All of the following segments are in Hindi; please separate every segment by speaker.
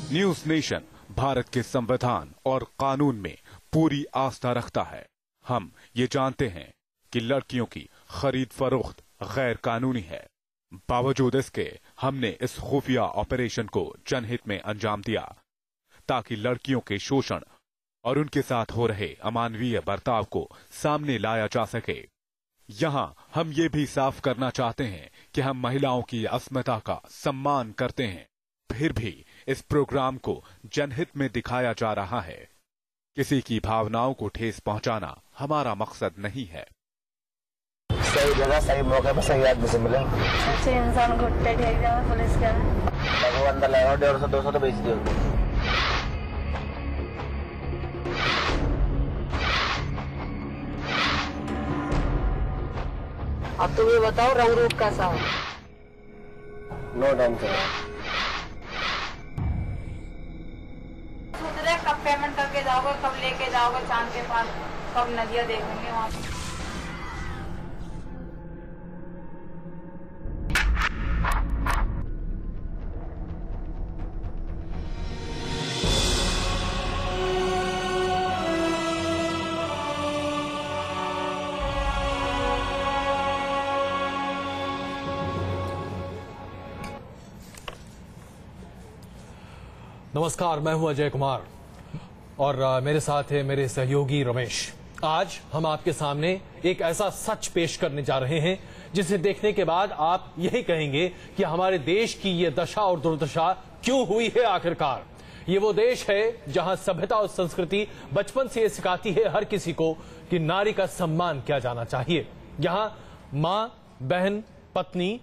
Speaker 1: न्यूज नेशन भारत के संविधान और कानून में पूरी आस्था रखता है। हम ये जानते हैं कि लड़कियों की खरीद फरोख्त गैर कानूनी है। बावजूद इसके हमने इस खुफिया ऑपरेशन को जनहित में अंजाम दिया ताकि लड़कियों के शोषण और उनके साथ हो रहे अमानवीय बर्ताव को सामने लाया जा सके। यहाँ हम ये भी साफ करना चाहते हैं कि हम महिलाओं की अस्मिता का सम्मान करते हैं, फिर भी इस प्रोग्राम को जनहित में दिखाया जा रहा है। किसी की भावनाओं को ठेस पहुंचाना हमारा मकसद नहीं है।
Speaker 2: सही जगह सही मौके पर सही आदमी से मिले।
Speaker 3: अच्छे इंसान घुट्टे टेक जाए पुलिस का
Speaker 2: वो अंदर लगाओ 150-200 तो बेच दियो।
Speaker 3: अब तुम ये बताओ रंग रूप कैसा है?
Speaker 2: No tension.
Speaker 3: कब पेमेंट करके जाओगे, कब लेके जाओगे चांद के पास, कब नदियाँ देखेंगे वहाँ पे?
Speaker 4: नमस्कार, मैं हूं अजय कुमार और मेरे साथ है मेरे सहयोगी रमेश। आज हम आपके सामने एक ऐसा सच पेश करने जा रहे हैं जिसे देखने के बाद आप यही कहेंगे कि हमारे देश की ये दशा और दुर्दशा क्यों हुई है आखिरकार। ये वो देश है जहां सभ्यता और संस्कृति बचपन से ये सिखाती है हर किसी को कि नारी का सम्मान किया जाना चाहिए। यहाँ माँ, बहन, पत्नी,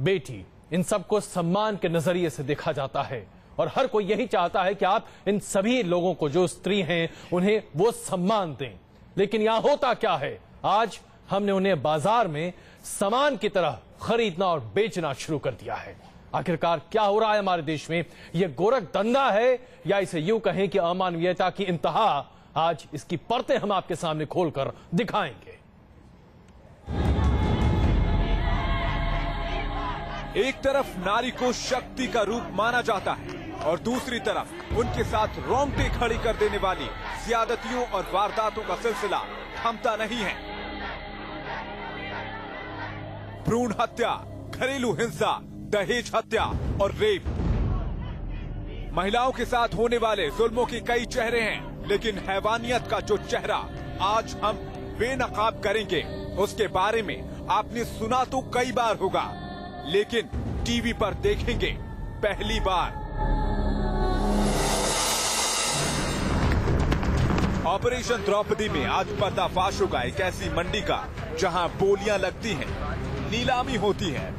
Speaker 4: बेटी, इन सबको सम्मान के नजरिए से देखा जाता है और हर कोई यही चाहता है कि आप इन सभी लोगों को, जो स्त्री हैं, उन्हें वो सम्मान दें। लेकिन यहां होता क्या है, आज हमने उन्हें बाजार में सामान की तरह खरीदना और बेचना शुरू कर दिया है। आखिरकार क्या हो रहा है हमारे देश में? यह गोरख धंधा है या इसे यूं कहें कि अमानवीयता की इंतहा? आज इसकी परतें हम आपके सामने खोलकर दिखाएंगे।
Speaker 1: एक तरफ नारी को शक्ति का रूप माना जाता है और दूसरी तरफ उनके साथ रोंगटे खड़ी कर देने वाली ज्यादतियों और वारदातों का सिलसिला थमता नहीं है। भ्रूण हत्या, घरेलू हिंसा, दहेज हत्या और रेप। महिलाओं के साथ होने वाले जुल्मों के कई चेहरे हैं, लेकिन हैवानियत का जो चेहरा आज हम बेनकाब करेंगे उसके बारे में आपने सुना तो कई बार होगा, लेकिन टीवी पर देखेंगे पहली बार। ऑपरेशन द्रौपदी में आज पर्दाफाश होगा एक ऐसी मंडी का जहां बोलियां लगती हैं, नीलामी होती है,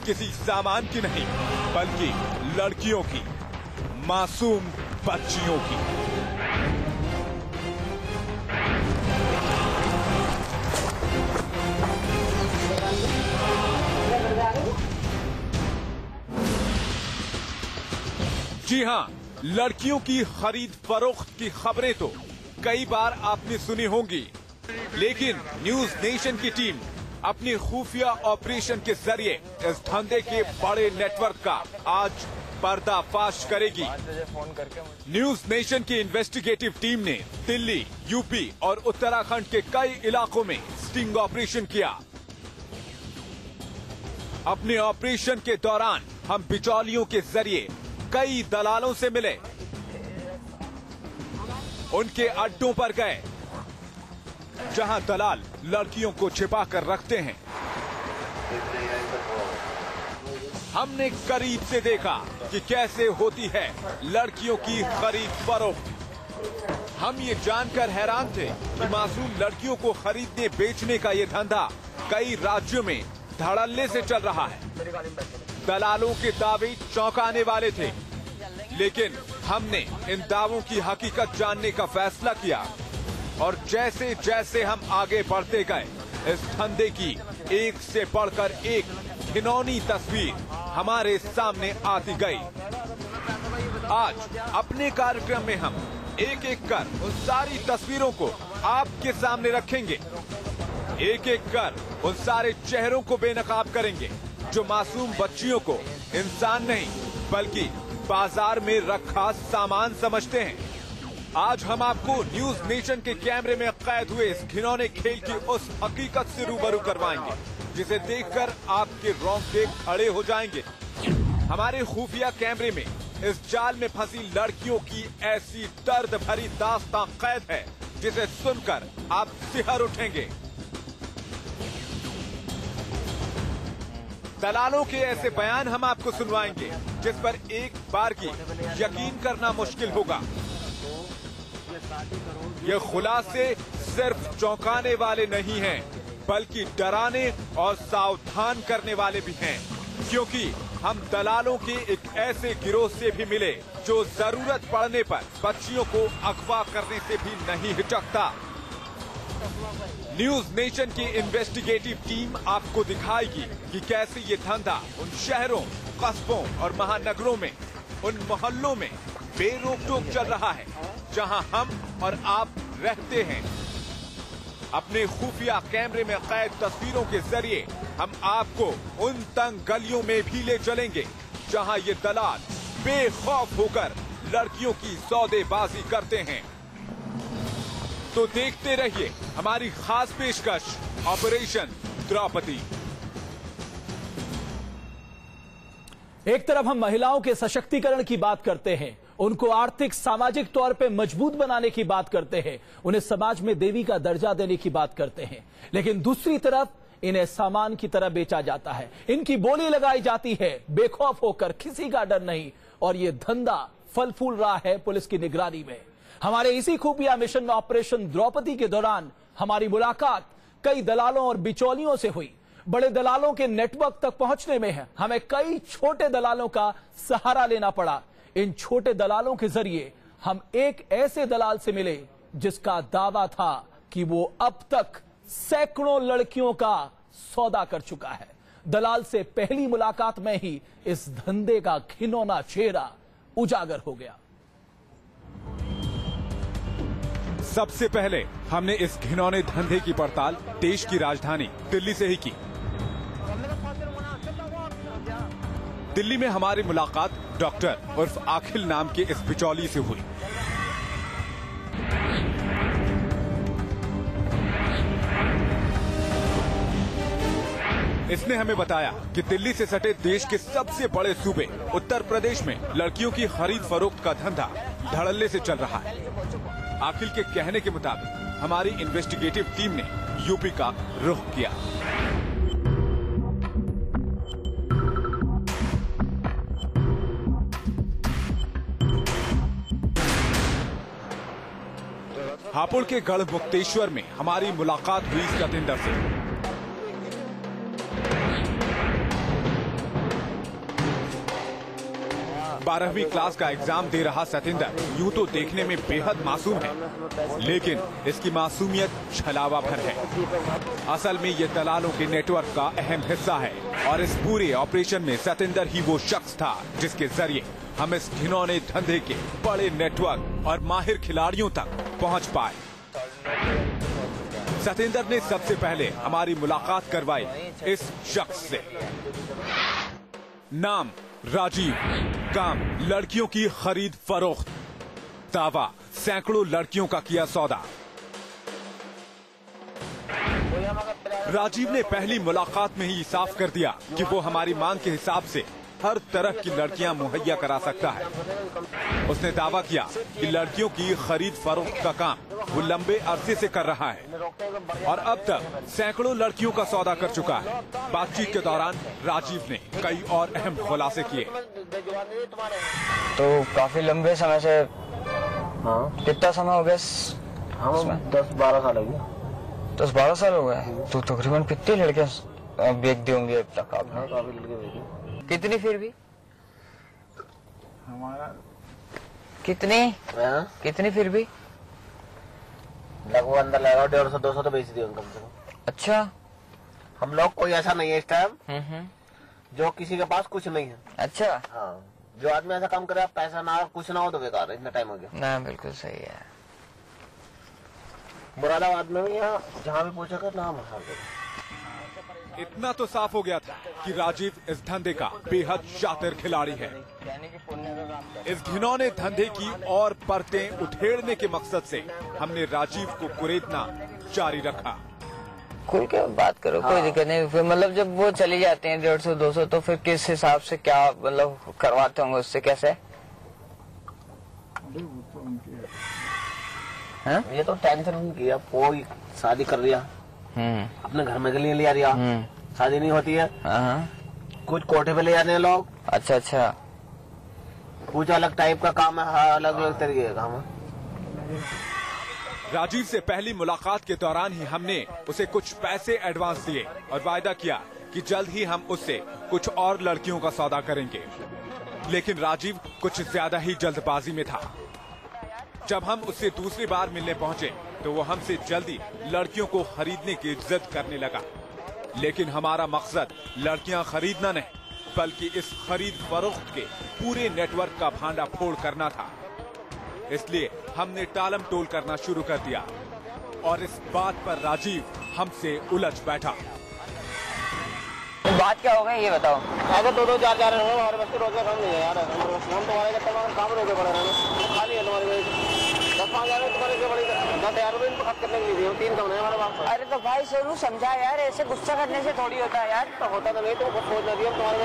Speaker 1: किसी सामान की नहीं बल्कि लड़कियों की, मासूम बच्चियों की। जी हाँ, लड़कियों की खरीद फरोख्त की खबरें तो कई बार आपने सुनी होंगी, लेकिन न्यूज नेशन की टीम अपनी खुफिया ऑपरेशन के जरिए इस धंधे के बड़े नेटवर्क का आज पर्दाफाश करेगी। न्यूज नेशन की इन्वेस्टिगेटिव टीम ने दिल्ली, यूपी और उत्तराखंड के कई इलाकों में स्टिंग ऑपरेशन किया। अपने ऑपरेशन के दौरान हम बिचौलियों के जरिए कई दलालों से मिले, उनके अड्डों पर गए जहां दलाल लड़कियों को छिपा कर रखते हैं। हमने करीब से देखा कि कैसे होती है लड़कियों की खरीद फरोख्त। हम ये जानकर हैरान थे कि मासूम लड़कियों को खरीदने बेचने का ये धंधा कई राज्यों में धड़ल्ले से चल रहा है। दलालों के दावे चौंकाने वाले थे, लेकिन हमने इन दावों की हकीकत जानने का फैसला किया और जैसे जैसे हम आगे बढ़ते गए इस धंधे की एक से बढ़कर एक घिनौनी तस्वीर हमारे सामने आती गई। आज अपने कार्यक्रम में हम एक एक कर उन सारी तस्वीरों को आपके सामने रखेंगे, एक एक कर उन सारे चेहरों को बेनकाब करेंगे जो मासूम बच्चियों को इंसान नहीं बल्कि बाजार में रखा सामान समझते हैं। आज हम आपको न्यूज नेशन के कैमरे में कैद हुए इस घिनौने खेल की उस हकीकत से रूबरू करवाएंगे जिसे देखकर आपके रोंगटे खड़े हो जाएंगे। हमारे खुफिया कैमरे में इस जाल में फंसी लड़कियों की ऐसी दर्द भरी दास्तां कैद है जिसे सुनकर आप सिहर उठेंगे। दलालों के ऐसे बयान हम आपको सुनवाएंगे जिस पर एक बार की यकीन करना मुश्किल होगा। ये खुलासे सिर्फ चौंकाने वाले नहीं हैं, बल्कि डराने और सावधान करने वाले भी हैं, क्योंकि हम दलालों के एक ऐसे गिरोह से भी मिले जो जरूरत पड़ने पर बच्चियों को अगवा करने से भी नहीं हिचकता। न्यूज नेशन की इन्वेस्टिगेटिव टीम आपको दिखाएगी कि कैसे ये धंधा उन शहरों, कस्बों और महानगरों में, उन मोहल्लों में बेरोक-टोक चल रहा है जहां हम और आप रहते हैं। अपने खुफिया कैमरे में कैद तस्वीरों के जरिए हम आपको उन तंग गलियों में भी ले चलेंगे जहां ये दलाल बेखौफ होकर लड़कियों की सौदेबाजी करते हैं। तो देखते रहिए हमारी खास पेशकश ऑपरेशन द्रौपदी।
Speaker 5: एक तरफ हम महिलाओं के सशक्तिकरण की बात करते हैं, उनको आर्थिक सामाजिक तौर पे मजबूत बनाने की बात करते हैं, उन्हें समाज में देवी का दर्जा देने की बात करते हैं, लेकिन दूसरी तरफ इन्हें सामान की तरह बेचा जाता है, इनकी बोली लगाई जाती है बेखौफ होकर, किसी का डर नहीं, और ये धंधा फल फूल रहा है पुलिस की निगरानी में। हमारे इसी खुफिया मिशन में ऑपरेशन द्रौपदी के दौरान हमारी मुलाकात कई दलालों और बिचौलियों से हुई। बड़े दलालों के नेटवर्क तक पहुंचने में है हमें कई छोटे दलालों का सहारा लेना पड़ा। इन छोटे दलालों के जरिए हम एक ऐसे दलाल से मिले जिसका दावा था कि वो अब तक सैकड़ों लड़कियों का सौदा कर चुका है। दलाल से पहली मुलाकात में ही इस धंधे का घिनौना चेहरा उजागर हो गया।
Speaker 1: सबसे पहले हमने इस घिनौने धंधे की पड़ताल देश की राजधानी दिल्ली से ही की। दिल्ली में हमारी मुलाकात डॉक्टर उर्फ आखिल नाम के इस बिचौली से हुई। इसने हमें बताया कि दिल्ली से सटे देश के सबसे बड़े सूबे उत्तर प्रदेश में लड़कियों की खरीद फरोख्त का धंधा धड़ल्ले से चल रहा है। आखिल के कहने के मुताबिक हमारी इन्वेस्टिगेटिव टीम ने यूपी का रुख किया। हापुड़ के गढ़ मुक्तेश्वर में हमारी मुलाकात हुई सतेंद्र से। 12वीं क्लास का एग्जाम दे रहा सतेंद्र यूं तो देखने में बेहद मासूम है, लेकिन इसकी मासूमियत छलावा भर है। असल में ये दलालों के नेटवर्क का अहम हिस्सा है और इस पूरे ऑपरेशन में सतेंद्र ही वो शख्स था जिसके जरिए हम इस घिनौने धंधे के बड़े नेटवर्क और माहिर खिलाड़ियों तक पहुंच पाए। सतेंद्र ने सबसे पहले हमारी मुलाकात करवाई इस शख्स से। नाम राजीव, काम लड़कियों की खरीद फरोख्त, दावा सैकड़ों लड़कियों का किया सौदा। राजीव ने पहली मुलाकात में ही साफ कर दिया कि वो हमारी मांग के हिसाब से हर तरह की लड़कियां मुहैया करा सकता है। उसने दावा किया कि लड़कियों की खरीद फरोख्त का काम वो लंबे अरसे से कर रहा है और अब तक सैकड़ों लड़कियों का सौदा कर चुका है। बातचीत के दौरान राजीव ने कई और अहम खुलासे किए।
Speaker 2: तो काफी लंबे समय से। हाँ, कितना समय हो गया? हम 10-12 साल हो गए। 10-12 साल हो गए। तो तकरीबन कितनी लड़कियां बेच दी होंगी अब तक आपने? काफी लड़के बेची। कितनी फिर भी? हमारा कितनी फिर भी? लगभग अंदर लगा 150-200 तो बेच दी कम से कम। अच्छा, हम लोग कोई ऐसा नहीं है इस टाइम जो किसी के पास कुछ नहीं है। अच्छा, हाँ, जो आदमी ऐसा काम करे, पैसा ना कुछ ना हो तो बेकार है। इतना टाइम हो गया ना। बिल्कुल सही है। मुरादाबाद में भी यहाँ जहाँ भी पूछा कर नाम
Speaker 1: इतना तो साफ हो गया था कि राजीव इस धंधे का बेहद शातिर खिलाड़ी है। इस घिनौने धंधे की और परतें उठेड़ने के मकसद से हमने राजीव को कुरेदना जारी रखा।
Speaker 6: खुल के बात करो, कोई दिक्कत नहीं। फिर मतलब जब वो चली जाते हैं 150-200, तो फिर किस हिसाब से क्या मतलब करवाते होंगे उससे, कैसे?
Speaker 2: ये तो टेंशन नहीं किया, कोई शादी कर लिया, अपने घर में के लिए ले लिया, शादी नहीं होती है। कुछ कोठे पे ले जाते हैं लोग।
Speaker 6: अच्छा।
Speaker 2: कुछ अलग टाइप का काम है, अलग अलग तरीके का काम है।
Speaker 1: राजीव से पहली मुलाकात के दौरान ही हमने उसे कुछ पैसे एडवांस दिए और वायदा किया कि जल्द ही हम उससे कुछ और लड़कियों का सौदा करेंगे। लेकिन राजीव कुछ ज्यादा ही जल्दबाजी में था। जब हम उससे दूसरी बार मिलने पहुंचे तो वो हमसे जल्दी लड़कियों को खरीदने की जिद करने लगा। लेकिन हमारा मकसद लड़कियां खरीदना नहीं, बल्कि इस खरीद फरोख्त के पूरे नेटवर्क का भांडा फोड़ करना था। इसलिए हमने टालम टोल करना शुरू कर दिया और इस बात पर राजीव हमसे उलझ बैठा।
Speaker 6: बात क्या हो गई ये बताओ।
Speaker 2: अगर 2-2 4-4 हमारे बच्चे रोके काम नहीं है यार, हम तुम्हारे काम रोके पड़े रहना खाली है तुम्हारे 10-5 तुम्हारे से बड़ी 10,000 रुपये खर्च करने के लिए 3 कम है हमारे पास।
Speaker 6: अरे तो भाई सोनू समझा यार, ऐसे गुस्सा करने से थोड़ी होता है यार।
Speaker 2: तो होता तो नहीं, तुम कुछ सोच नहीं दिया तुम्हारे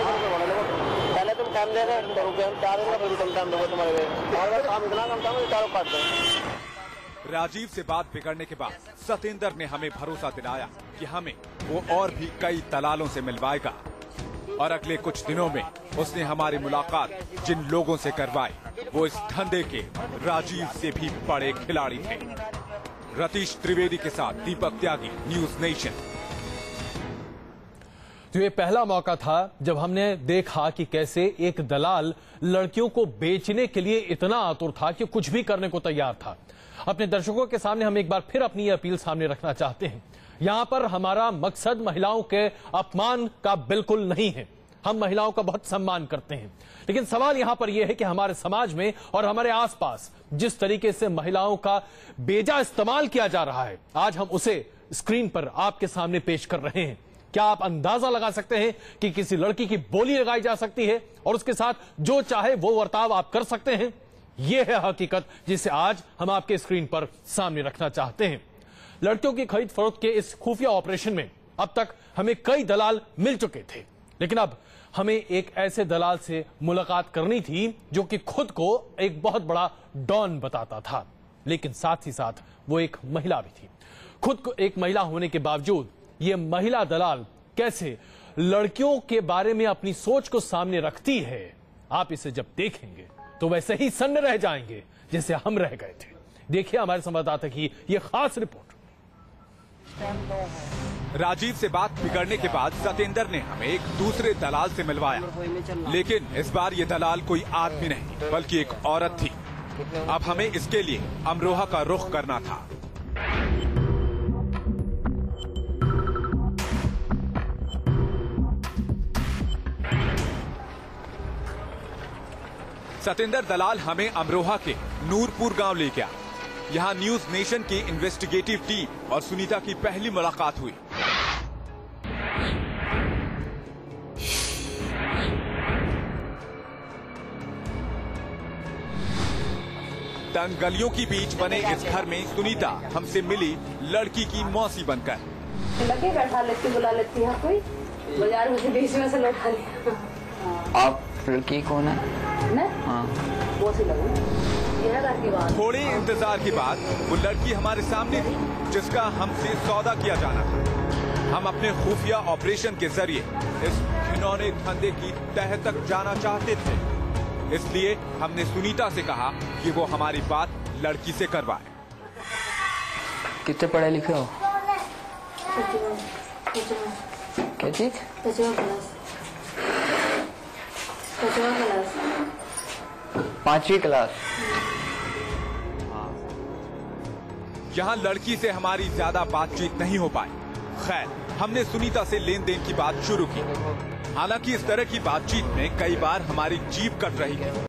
Speaker 2: पहले तुम टाइम दे रहे 2 रुपये, हम 4 रुपये कम टाइम दोगे तुम्हारे हमारे काम इतना कम था, 4 काट दो।
Speaker 1: राजीव से बात बिगड़ने के बाद सतेंद्र ने हमें भरोसा दिलाया कि हमें वो और भी कई दलालों से मिलवाएगा और अगले कुछ दिनों में उसने हमारी मुलाकात जिन लोगों से करवाई वो इस धंधे के राजीव से भी बड़े खिलाड़ी थे। रतीश त्रिवेदी के साथ दीपक त्यागी, न्यूज नेशन।
Speaker 4: तो ये पहला मौका था जब हमने देखा कि कैसे एक दलाल लड़कियों को बेचने के लिए इतना आतुर था कि कुछ भी करने को तैयार था। अपने दर्शकों के सामने हम एक बार फिर अपनी ये अपील सामने रखना चाहते हैं। यहां पर हमारा मकसद महिलाओं के अपमान का बिल्कुल नहीं है। हम महिलाओं का बहुत सम्मान करते हैं, लेकिन सवाल यहां पर यह है कि हमारे समाज में और हमारे आसपास जिस तरीके से महिलाओं का बेजा इस्तेमाल किया जा रहा है, आज हम उसे स्क्रीन पर आपके सामने पेश कर रहे हैं। क्या आप अंदाजा लगा सकते हैं कि किसी लड़की की बोली लगाई जा सकती है और उसके साथ जो चाहे वो बर्ताव आप कर सकते हैं? यह है हकीकत जिसे आज हम आपके स्क्रीन पर सामने रखना चाहते हैं। लड़कियों की खरीद फरोख्त के इस खुफिया ऑपरेशन में अब तक हमें कई दलाल मिल चुके थे, लेकिन अब हमें एक ऐसे दलाल से मुलाकात करनी थी जो कि खुद को एक बहुत बड़ा डॉन बताता था, लेकिन साथ ही साथ वो एक महिला भी थी। खुद को एक महिला होने के बावजूद ये महिला दलाल कैसे लड़कियों के बारे में अपनी सोच को सामने रखती है, आप इसे जब देखेंगे तो वैसे ही सन्न रह जाएंगे जैसे हम रह गए थे। देखिए हमारे संवाददाता की ये खास रिपोर्ट।
Speaker 1: राजीव से बात बिगड़ने के बाद सतेंद्र ने हमें एक दूसरे दलाल से मिलवाया, लेकिन इस बार ये दलाल कोई आदमी नहीं बल्कि एक औरत थी। अब हमें इसके लिए अमरोहा का रुख करना था। सतेंद्र दलाल हमें अमरोहा के नूरपुर गांव ले गया। यहाँ न्यूज नेशन की इन्वेस्टिगेटिव टीम और सुनीता की पहली मुलाकात हुई। तंग गलियों के बीच बने इस घर में सुनीता हमसे मिली लड़की की मौसी बनकर।
Speaker 3: लगे बैठा लेती, बुला लेती है कोई बाजार में से बीच में से लौटा लिया।
Speaker 6: आप लड़की कौन है?
Speaker 3: हाँ। मौसी लगू।
Speaker 1: थोड़े इंतजार के बाद वो लड़की हमारे सामने थी जिसका हमसे सौदा किया जाना था। हम अपने खुफिया ऑपरेशन के जरिए इस घिनौने धंधे की तह तक जाना चाहते थे, इसलिए हमने सुनीता से कहा कि वो हमारी बात लड़की से करवाए।
Speaker 6: कितने पढ़े लिखे हो? क्या चीज? 5वीं क्लास।
Speaker 1: यहाँ लड़की से हमारी ज्यादा बातचीत नहीं हो पाई। खैर, हमने सुनीता से लेन देन की बात शुरू की। हालांकि इस तरह की बातचीत में कई बार हमारी जीभ कट रही थी।